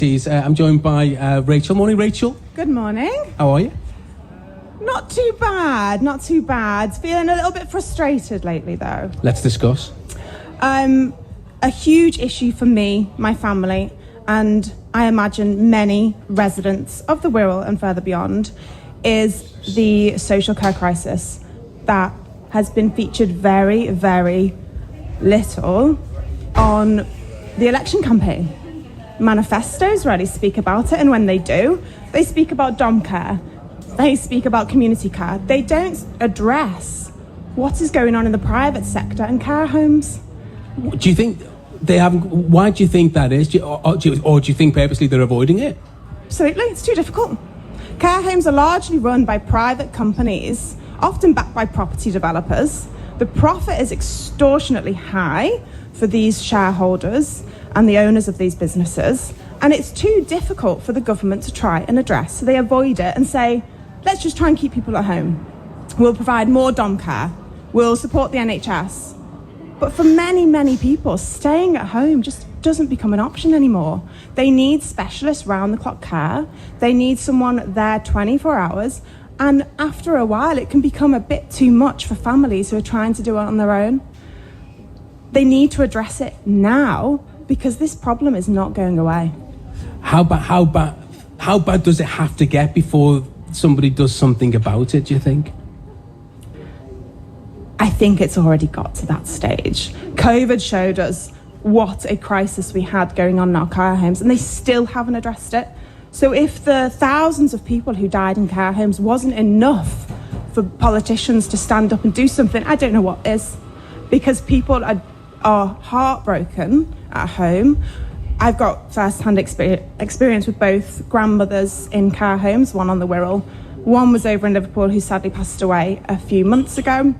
I'm joined by Rachael. Morning, Rachael. Good morning. How are you? Not too bad, not too bad. Feeling a little bit frustrated lately, though. Let's discuss. A huge issue for me, my family, and I imagine many residents of the Wirral and further beyond, is the social care crisis that has been featured very, very little on the election campaign. Manifestos rarely speak about it, and when they do, they speak about dom care, they speak about community care. They don't address what is going on in the private sector and care homes. Do you think they haven't? Why do you think that is? Or do you think purposely they're avoiding it? Absolutely, it's too difficult. Care homes are largely run by private companies, often backed by property developers. The profit is extortionately high for these shareholders and the owners of these businesses, and it's too difficult for the government to try and address. So they avoid it and say, let's just try and keep people at home. We'll provide more dom care. We'll support the NHS. But for many, many people, staying at home just doesn't become an option anymore. They need specialists round-the-clock care. They need someone there 24 hours. And after a while, it can become a bit too much for families who are trying to do it on their own. They need to address it now because this problem is not going away. How bad does it have to get before somebody does something about it, do you think? I think it's already got to that stage. COVID showed us what a crisis we had going on in our care homes, and they still haven't addressed it. So if the thousands of people who died in care homes wasn't enough for politicians to stand up and do something, I don't know what is. Because people are heartbroken at home. I've got first-hand experience with both grandmothers in care homes, one on the Wirral. One was over in Liverpool who sadly passed away a few months ago.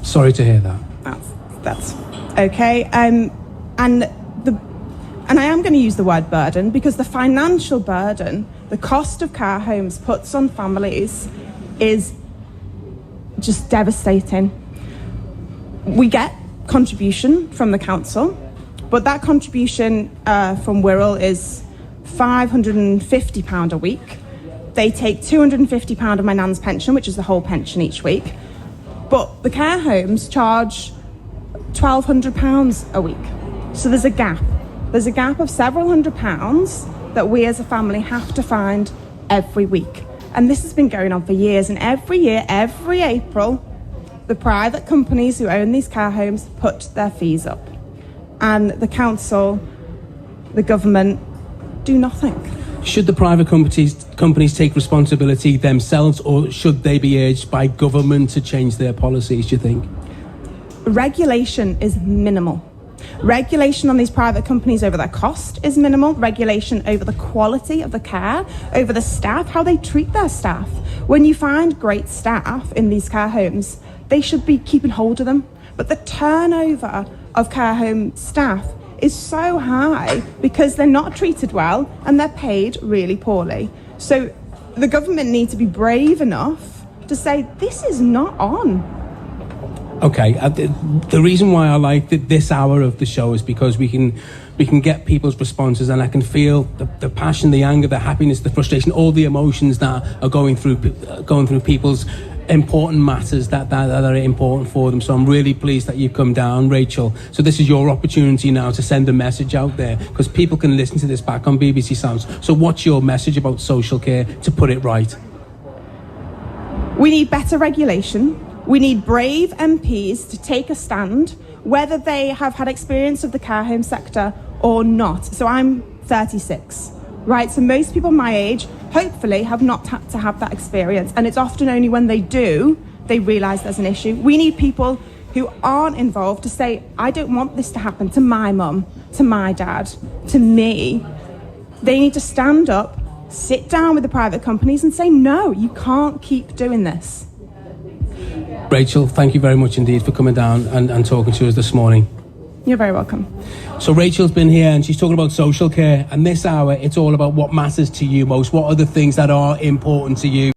Sorry to hear that. That's okay. And I am going to use the word burden because the financial burden, the cost of care homes puts on families is just devastating. We get contribution from the council, but that contribution from Wirral is £550 a week. They take £250 of my nan's pension, which is the whole pension each week. But the care homes charge £1,200 a week. So there's a gap. There's a gap of several £100s that we as a family have to find every week. And this has been going on for years. And every year, every April, the private companies who own these care homes put their fees up. And the council, the government, do nothing. Should the private companies take responsibility themselves, or should they be urged by government to change their policies, do you think? Regulation is minimal. Regulation on these private companies over their cost is minimal. Regulation over the quality of the care, over the staff, how they treat their staff. When you find great staff in these care homes, they should be keeping hold of them. But the turnover of care home staff is so high because they're not treated well and they're paid really poorly. So the government needs to be brave enough to say, this is not on. Okay, the reason why I like this hour of the show is because we can get people's responses, and I can feel the passion, the anger, the happiness, the frustration, all the emotions that are going through people's important matters that are important for them. So I'm really pleased that you've come down, Rachael. So this is your opportunity now to send a message out there, because people can listen to this back on BBC Sounds. So what's your message about social care to put it right? We need better regulation. We need brave MPs to take a stand, whether they have had experience of the care home sector or not. So I'm 36, right? So most people my age, hopefully, have not had to have that experience. And it's often only when they do, they realise there's an issue. We need people who aren't involved to say, I don't want this to happen to my mum, to my dad, to me. They need to stand up, sit down with the private companies and say, no, you can't keep doing this. Rachael, thank you very much indeed for coming down and talking to us this morning. You're very welcome. So Rachael's been here and she's talking about social care, and this hour it's all about what matters to you most. What are the things that are important to you?